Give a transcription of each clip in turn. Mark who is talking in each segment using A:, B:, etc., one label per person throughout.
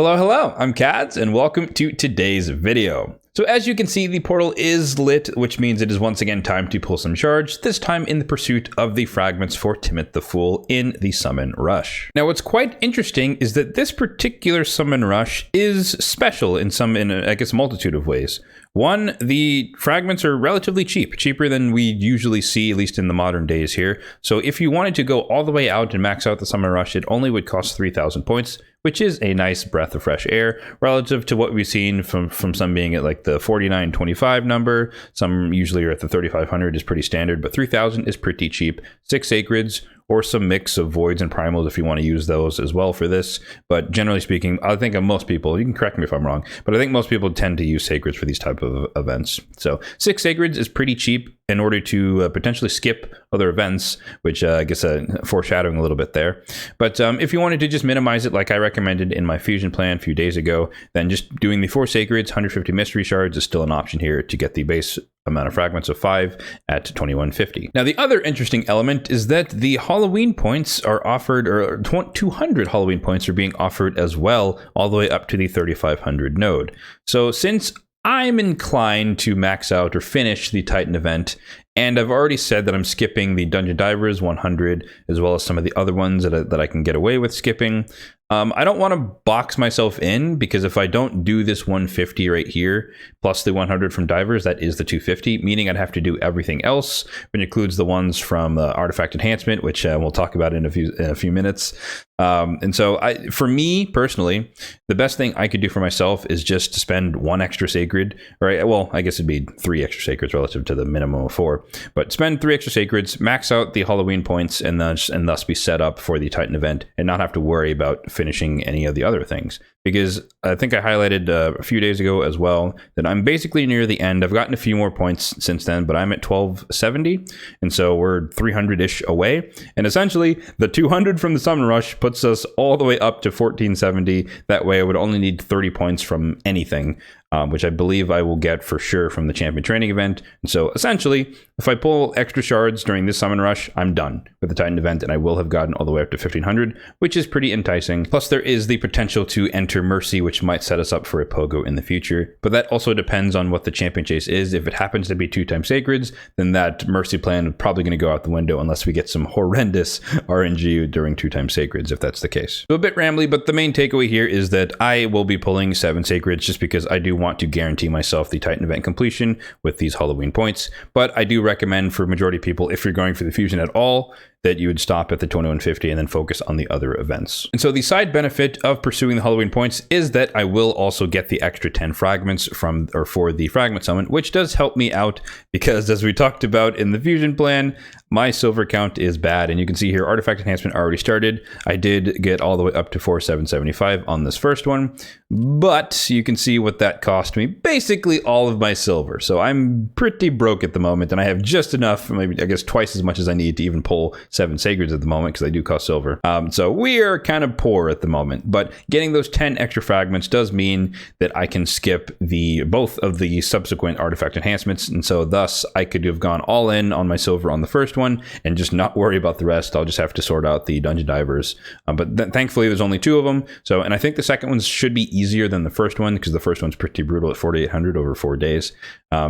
A: Hello, hello, I'm Kads, and welcome to today's video. So as you can see, the portal is lit, which means it is once again time to pull some shards, this time in the pursuit of the fragments for Timit the Fool in the Summon Rush. Now what's quite interesting is that this particular Summon Rush is special in I guess, a multitude of ways. One, the fragments are relatively cheap, cheaper than we usually see, at least in the modern days here. So if you wanted to go all the way out and max out the Summon Rush, it only would cost 3,000 points, which is a nice breath of fresh air relative to what we've seen from some being at like the 4925 number. Some usually are at the 3500 is pretty standard, but 3000 is pretty cheap. 6 sacreds or some mix of voids and primals if you want to use those as well for this. But generally speaking, I think of most people, you can correct me if I'm wrong, but I think most people tend to use sacreds for these type of events. So 6 sacreds is pretty cheap in order to potentially skip other events, which I guess foreshadowing a little bit there. But if you wanted to just minimize it like I recommended in my fusion plan a few days ago, then just doing the 4 sacreds, 150 mystery shards is still an option here to get the base amount of fragments of 5 at 2150. Now the other interesting element is that the Halloween points are offered, or 200 Halloween points are being offered as well, all the way up to the 3500 node. So since I'm inclined to max out or finish the Titan event, and I've already said that I'm skipping the Dungeon Divers 100, as well as some of the other ones that I can get away with skipping. I don't want to box myself in, because if I don't do this 150 right here, plus the 100 from Divers, that is the 250, meaning I'd have to do everything else, which includes the ones from Artifact Enhancement, which we'll talk about in a few minutes. And so for me personally, the best thing I could do for myself is just to spend 1 extra sacred, right? Well, I guess it'd be 3 extra sacreds relative to the minimum of 4, but spend 3 extra sacreds, max out the Halloween points, and thus be set up for the Titan event and not have to worry about finishing any of the other things. Because I think I highlighted a few days ago as well that I'm basically near the end. I've gotten a few more points since then, but I'm at 1270, and so we're 300-ish away. And essentially, the 200 from the Summon Rush puts us all the way up to 1470. That way, I would only need 30 points from anything, which I believe I will get for sure from the Champion Training event. And so essentially, if I pull extra shards during this Summon Rush, I'm done with the Titan event, and I will have gotten all the way up to 1500, which is pretty enticing. Plus, there is the potential to enter Mercy, which might set us up for a POGO in the future. But that also depends on what the Champion Chase is. If it happens to be 2x sacreds, then that Mercy plan is probably going to go out the window unless we get some horrendous RNG during 2x sacreds, if that's the case. So a bit rambly, but the main takeaway here is that I will be pulling 7 sacreds just because I do want to guarantee myself the Titan event completion with these Halloween points. But I do recommend for majority of people, if you're going for the fusion at all, that you would stop at the 2150 and then focus on the other events. And so the side benefit of pursuing the Halloween points is that I will also get the extra 10 fragments for the fragment summon, which does help me out because, as we talked about in the fusion plan, my silver count is bad. And you can see here, Artifact Enhancement already started. I did get all the way up to 4775 on this first one, but you can see what that cost me, basically all of my silver. So I'm pretty broke at the moment, and I have just enough, maybe I guess twice as much as I need to even pull 7 sacreds at the moment, because they do cost silver. So we are kind of poor at the moment, but getting those 10 extra fragments does mean that I can skip both of the subsequent Artifact Enhancements, and so thus I could have gone all in on my silver on the first one and just not worry about the rest. I'll just have to sort out the Dungeon Divers, but thankfully there's only 2 of them. So, and I think the second one should be easier than the first one, because the first one's pretty brutal at 4800 over 4 days.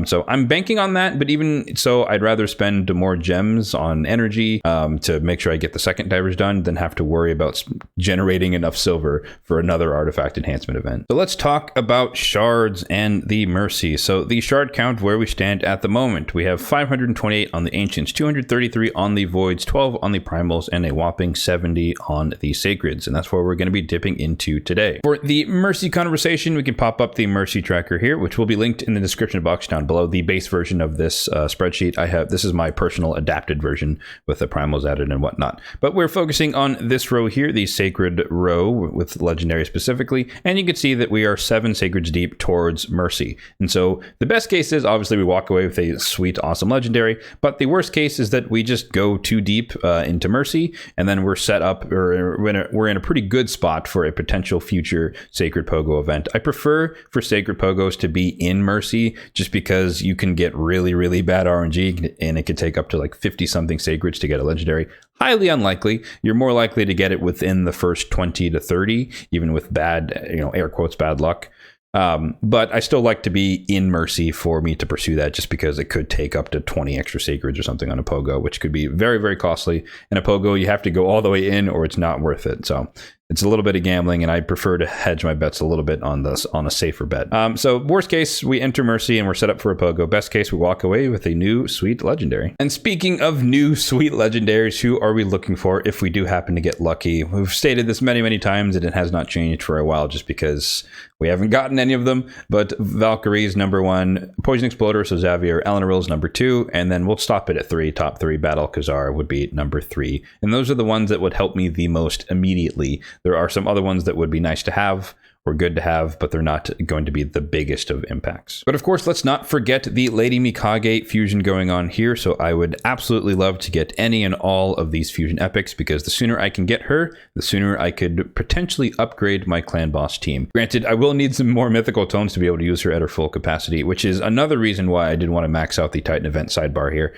A: So I'm banking on that, but even so, I'd rather spend more gems on energy to make sure I get the second Divers done than have to worry about generating enough silver for another Artifact Enhancement event. So let's talk about shards and the Mercy. So the shard count, where we stand at the moment, we have 528 on the Ancients, 233 on the Voids, 12 on the Primals, and a whopping 70 on the Sacreds. And that's where we're going to be dipping into today. For the Mercy conversation, we can pop up the Mercy tracker here, which will be linked in the description box down below. The base version of this spreadsheet this is my personal adapted version with the Primals added and whatnot. But we're focusing on this row here, the Sacred row with Legendary specifically, and you can see that we are 7 Sacreds deep towards Mercy. And so the best case is obviously we walk away with a sweet, awesome Legendary, but the worst case is that we just go too deep into Mercy, and then we're set up, or we're in a pretty good spot for a potential future Sacred Pogo event. I prefer for Sacred Pogos to be in Mercy, just because you can get really, really bad RNG, and it could take up to like 50-something Sacreds to get a Legendary. Highly unlikely. You're more likely to get it within the first 20 to 30, even with bad, air quotes, bad luck. But I still like to be in Mercy for me to pursue that, just because it could take up to 20 extra Sacreds or something on a Pogo, which could be very, very costly. And a Pogo, you have to go all the way in or it's not worth it. So it's a little bit of gambling, and I prefer to hedge my bets a little bit on a safer bet. So worst case, we enter Mercy and we're set up for a Pogo. Best case, we walk away with a new sweet Legendary. And speaking of new sweet Legendaries, who are we looking for if we do happen to get lucky? We've stated this many, many times, and it has not changed for a while just because we haven't gotten any of them. But Valkyrie's number 1, Poison Exploder, so Xavier, Eleanor's number 2, and then we'll stop it at 3. Top 3, Battle Khazar would be number 3. And those are the ones that would help me the most immediately. There are some other ones that would be nice to have or good to have, but they're not going to be the biggest of impacts. But of course, let's not forget the Lady Mikage fusion going on here. So I would absolutely love to get any and all of these fusion epics, because the sooner I can get her, the sooner I could potentially upgrade my clan boss team. Granted, I will need some more mythical tones to be able to use her at her full capacity, which is another reason why I did want to max out the Titan event sidebar here,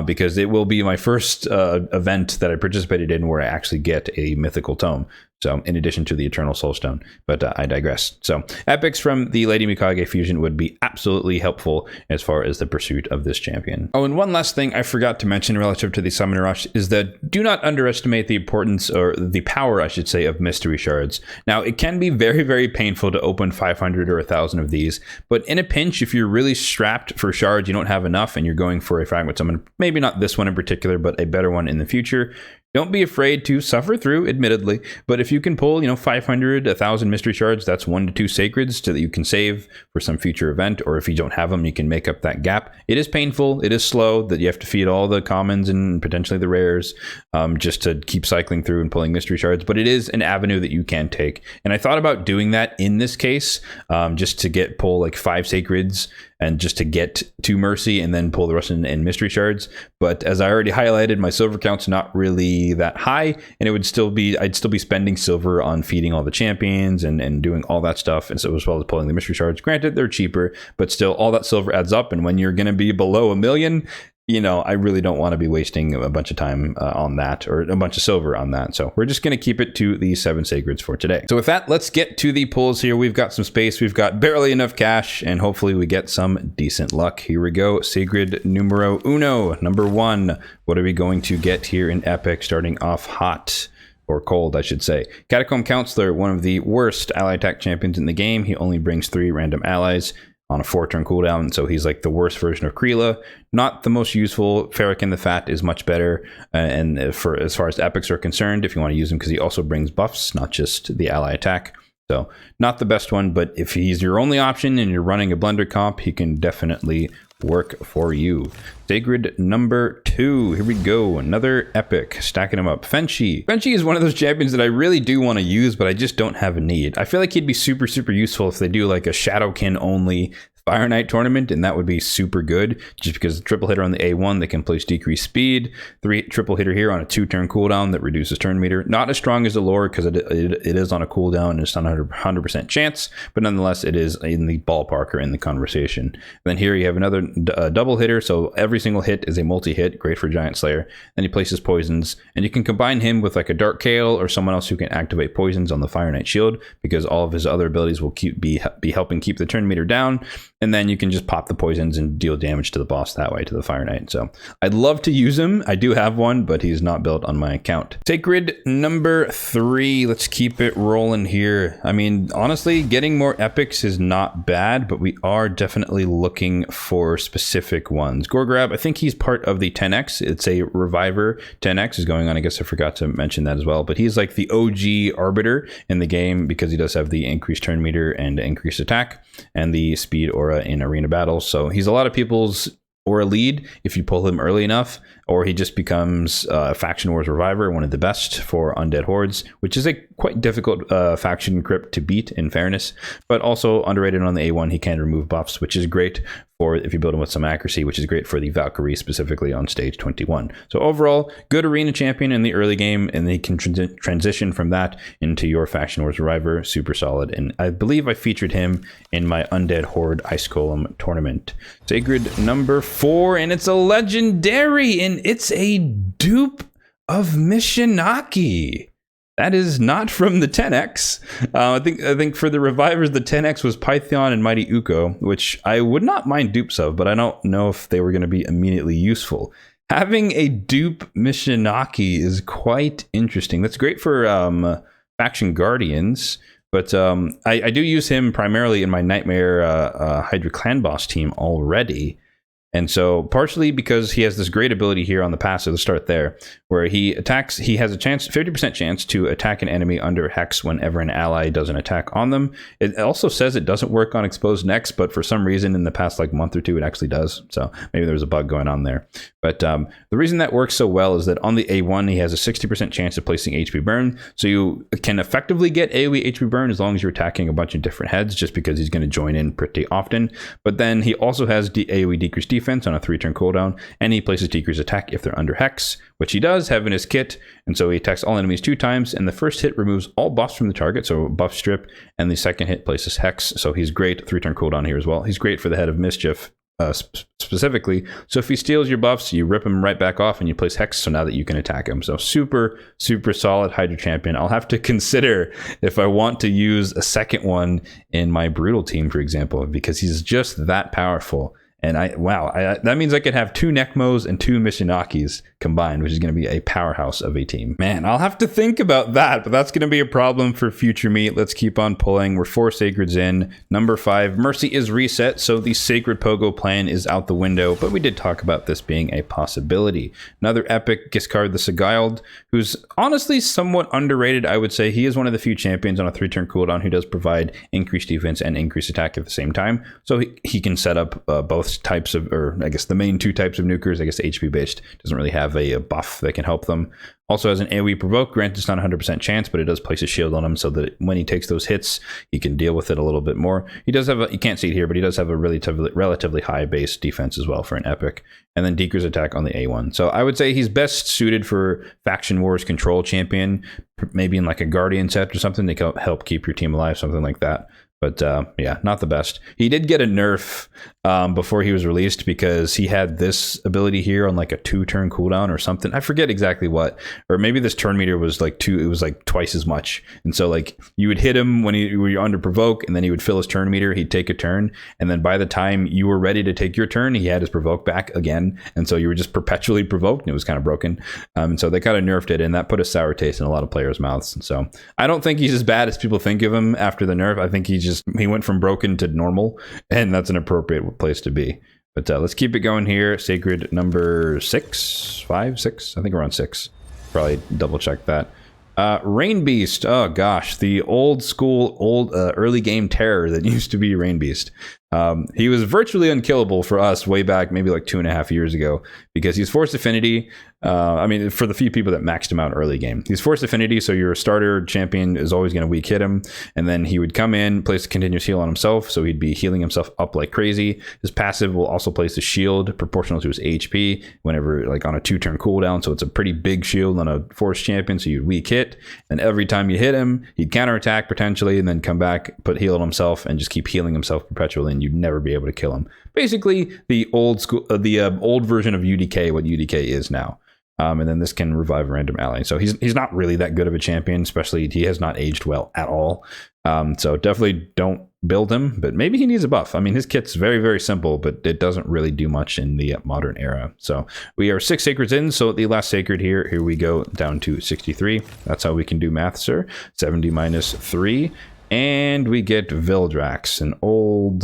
A: because it will be my first event that I participated in where I actually get a mythical tome. So in addition to the Eternal Soulstone, but I digress. So epics from the Lady Mikage fusion would be absolutely helpful as far as the pursuit of this champion. Oh, and one last thing I forgot to mention relative to the Summoner Rush is that do not underestimate the importance, or the power, I should say, of mystery shards. Now, it can be very, very painful to open 500 or 1,000 of these, but in a pinch, if you're really strapped for shards, you don't have enough, and you're going for a fragment summon, maybe not this one in particular, but a better one in the future, don't be afraid to suffer through, admittedly, but if you can pull, 500, 1,000 mystery shards, that's 1 to 2 sacreds so that you can save for some future event, or if you don't have them, you can make up that gap. It is painful, it is slow, that you have to feed all the commons and potentially the rares just to keep cycling through and pulling mystery shards, but it is an avenue that you can take. And I thought about doing that in this case, just to pull like 5 sacreds, and just to get to Mercy and then pull the rest in mystery shards. But as I already highlighted, my silver count's not really that high, and I'd still be spending silver on feeding all the champions and doing all that stuff, and so as well as pulling the mystery shards. Granted, they're cheaper, but still all that silver adds up, and when you're going to be below 1 million, I really don't want to be wasting a bunch of time on that, or a bunch of silver on that. So we're just going to keep it to the 7 sacreds for today. So with that, let's get to the pulls here. We've got some space, we've got barely enough cash, and hopefully we get some decent luck. Here we go. Sacred numero uno, number 1. What are we going to get here in Epic, starting off hot? Or cold, I should say. Catacomb Counselor, one of the worst ally attack champions in the game. He only brings 3 random allies on a 4-turn cooldown, so he's like the worst version of Kreela. Not the most useful. Ferric the Fat is much better, and for as far as epics are concerned, if you want to use him, because he also brings buffs, not just the ally attack. So not the best one, but if he's your only option and you're running a blender comp, he can definitely work for you. Sacred number 2. Here we go. Another epic. Stacking them up. Fenshi. Fenshi is one of those champions that I really do want to use, but I just don't have a need. I feel like he'd be super, super useful if they do like a Shadowkin only Fire Knight tournament, and that would be super good, just because the triple hitter on the A1, they can place decreased speed. 3 triple hitter here on a 2-turn cooldown that reduces turn meter. Not as strong as the lore, because it is on a cooldown and it's not a 100% chance, but nonetheless it is in the ballpark or in the conversation. And then here you have another double hitter, so every single hit is a multi-hit, great for Giant Slayer. And he places poisons, and you can combine him with like a Dark Kale or someone else who can activate poisons on the Fire Knight shield, because all of his other abilities will be helping keep the turn meter down. And then you can just pop the poisons and deal damage to the boss that way, to the Fire Knight. So I'd love to use him. I do have one, but he's not built on my account. Sacred number 3. Let's keep it rolling here. I mean, honestly, getting more epics is not bad, but we are definitely looking for specific ones. Gorgrab, I think he's part of the 10X. It's a Reviver 10X is going on. I guess I forgot to mention that as well. But he's like the OG Arbiter in the game, because he does have the increased turn meter and increased attack and the speed aura in arena battles. So he's a lot of people's aura lead if you pull him early enough, or he just becomes a Faction Wars Reviver, one of the best for undead hordes, which is a quite difficult faction crypt to beat, in fairness, but also underrated on the A1. He can remove buffs, which is great for if you build him with some accuracy, which is great for the Valkyrie, specifically on stage 21. So overall, good arena champion in the early game, and they can transition from that into your Faction Wars Reviver. Super solid, and I believe I featured him in my Undead Horde Ice Golem tournament. Sacred number 4, and it's a legendary, and it's a dupe of Mishinaki. That is not from the 10x. I think for the revivers, the 10x was Python and Mighty Uko, which I would not mind dupes of, but I don't know if they were going to be immediately useful. Having a dupe Mishinaki is quite interesting. That's great for Faction Guardians, but I do use him primarily in my Nightmare Hydra Clan Boss team already. And so partially because he has this great ability here on the passive, let's start there, where he attacks, he has a chance, 50% chance to attack an enemy under Hex whenever an ally does an attack on them. It also says it doesn't work on exposed necks, but for some reason in the past like month or two, it actually does. So maybe there's a bug going on there. But the reason that works so well is that on the A1, he has a 60% chance of placing HP burn. So you can effectively get AoE HP burn as long as you're attacking a bunch of different heads, just because he's going to join in pretty often. But then he also has AoE decrease defense on a 3-turn cooldown, and he places decrease attack if they're under Hex, which he does have in his kit. And so he attacks all enemies 2 times, and the first hit removes all buffs from the target, so buff strip, and the second hit places Hex. So he's great, 3-turn cooldown here as well. He's great for the Head of Mischief specifically. So if he steals your buffs, you rip him right back off and you place Hex, so now that you can attack him. So super solid Hydra champion. I'll have to consider if I want to use a second one in my Brutal team, for example, because he's just that powerful. And that means I could have 2 Necmos and 2 Mishinakis combined, which is going to be a powerhouse of a team. Man, I'll have to think about that, but that's going to be a problem for future meet. Let's keep on pulling. We're 4 Sacreds in. Number 5, Mercy is reset, so the Sacred Pogo plan is out the window, but we did talk about this being a possibility. Another epic Giscard the Sigiled, who's honestly somewhat underrated, I would say. He is one of the few champions on a 3-turn cooldown who does provide increased defense and increased attack at the same time, so he can set up both types of, or I guess the main 2 types of nukers. I guess the HP based doesn't really have a buff that can help them. Also has an AoE provoke. Granted, it's not 100% chance, but it does place a shield on him so that when he takes those hits, he can deal with it a little bit more. He does have you can't see it here, but he does have a relatively high base defense as well for an epic. And then decrease attack on the A1. So I would say he's best suited for Faction Wars Control champion, maybe in like a Guardian set or something to help keep your team alive, something like that. But yeah, not the best. He did get a nerf before he was released because he had this ability here on like a 2-turn cooldown or something. I forget exactly what, or maybe this turn meter was like it was like twice as much. And so like you would hit him when you're under provoke, and then he would fill his turn meter. He'd take a turn, and then by the time you were ready to take your turn, he had his provoke back again. And so you were just perpetually provoked, and it was kind of broken. And so they kind of nerfed it, and that put a sour taste in a lot of players' mouths. And so I don't think he's as bad as people think of him after the nerf. I think he went from broken to normal, and that's an appropriate place to be. But let's keep it going here. Sacred number 6, 5, 6. I think we're on 6. Probably double check that. Rain Beast. Oh gosh, the old school, early game terror that used to be Rain Beast. He was virtually unkillable for us way back, maybe like 2.5 years ago, because he's Force Affinity. I mean, for the few people that maxed him out early game, he's Force Affinity, so your starter champion is always going to weak hit him, and then he would come in, place a continuous heal on himself, so he'd be healing himself up like crazy. His passive will also place a shield proportional to his HP whenever, like on a 2-turn cooldown, so it's a pretty big shield on a Force champion, so you'd weak hit, and every time you hit him, he'd counterattack potentially, and then come back, put heal on himself, and just keep healing himself perpetually, and you'd never be able to kill him. Basically, the old school, old version of UDK, what UDK is now. And then this can revive a random ally. So he's not really that good of a champion, especially he has not aged well at all. So definitely don't build him, but maybe he needs a buff. I mean, his kit's very, very simple, but it doesn't really do much in the modern era. So we are 6 Sacreds in. So the last Sacred here we go down to 63. That's how we can do math, sir. 70 minus 3. And we get Vildrax, an old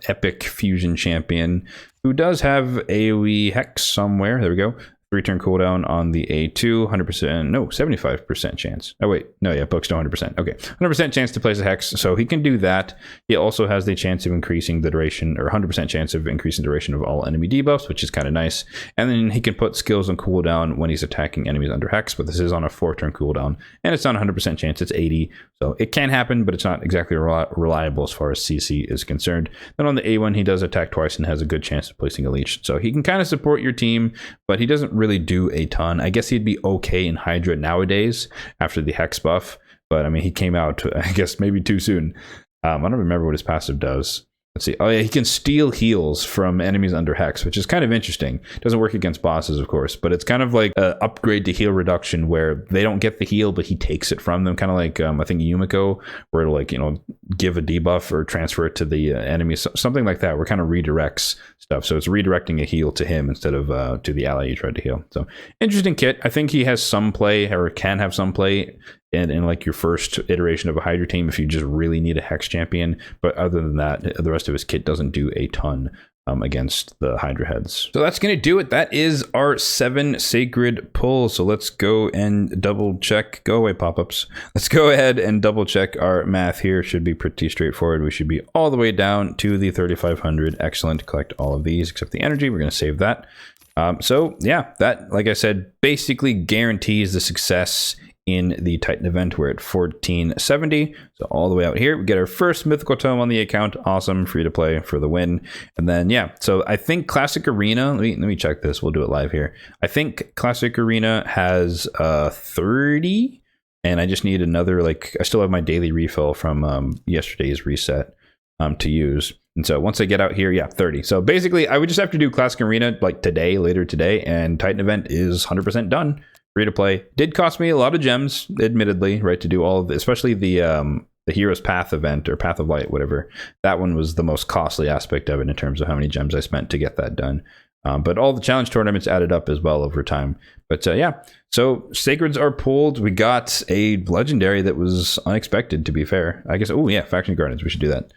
A: epic fusion champion who does have AoE Hex somewhere. There we go. 3-turn cooldown on the A2, 100%, no, 75% chance. Oh wait, no, yeah, books to 100%. Okay, 100% chance to place a hex, so he can do that. He also has the chance of increasing the duration, or 100% chance of increasing the duration of all enemy debuffs, which is kind of nice. And then he can put skills on cooldown when he's attacking enemies under hex, but this is on a 4-turn cooldown, and it's not 100% chance, it's 80. So it can happen, but it's not exactly reliable as far as CC is concerned. Then on the A1, he does attack twice and has a good chance of placing a leech. So he can kind of support your team, but he doesn't really do a ton. I guess he'd be okay in Hydra nowadays after the Hex buff, but I mean, he came out, I guess, maybe too soon. I don't remember what his passive does. Let's see. Oh yeah, he can steal heals from enemies under Hex, which is kind of interesting. Doesn't work against bosses, of course, but it's kind of like an upgrade to heal reduction where they don't get the heal, but he takes it from them. Kind of like, I think Yumiko, where it'll like, give a debuff or transfer it to the enemy, something like that, where it kind of redirects stuff. So it's redirecting a heal to him instead of to the ally you tried to heal. So interesting kit. I think he has some play, or can have some play in like your first iteration of a Hydra team if you just really need a Hex champion. But other than that, the rest of his kit doesn't do a ton against the Hydra heads. So that's going to do it. That is our 7 sacred pulls. So let's go and double check. Go away, pop-ups. Let's go ahead and double check our math here. Should be pretty straightforward. We should be all the way down to the 3,500. Excellent. Collect all of these except the energy. We're going to save that. So yeah, that, like I said, basically guarantees the success in the Titan event. We're at 1470, so all the way out here we get our first mythical tome on the account. Awesome, free to play for the win. And then yeah, so I think Classic Arena, let me check this, we'll do it live here. I think Classic Arena has 30, and I just need another, like, I still have my daily refill from yesterday's reset to use. And so once I get out here, yeah, 30. So basically I would just have to do Classic Arena like today, later today, and Titan event is 100% done. Free to play. Did cost me a lot of gems, admittedly, right, to do all of this, especially the Hero's Path event, or Path of Light, whatever. That one was the most costly aspect of it in terms of how many gems I spent to get that done. But all the challenge tournaments added up as well over time. But yeah, so Sacreds are pulled. We got a legendary that was unexpected, to be fair. I guess, oh yeah, Faction Guardians, we should do that.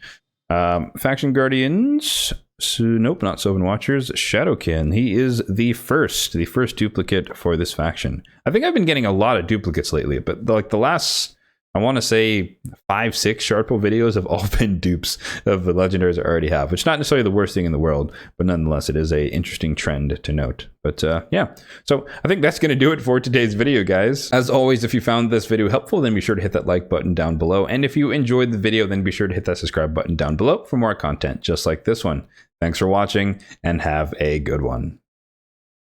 A: Faction Guardians, so nope, not Sylvan Watchers. Shadowkin, he is the first duplicate for this faction. I think I've been getting a lot of duplicates lately, but like the last, I want to say 5-6 shard pull videos have all been dupes of the legendaries I already have, which is not necessarily the worst thing in the world, but nonetheless, it is a interesting trend to note. But yeah, so I think that's going to do it for today's video, guys. As always, if you found this video helpful, then be sure to hit that like button down below. And if you enjoyed the video, then be sure to hit that subscribe button down below for more content just like this one. Thanks for watching, and have a good one.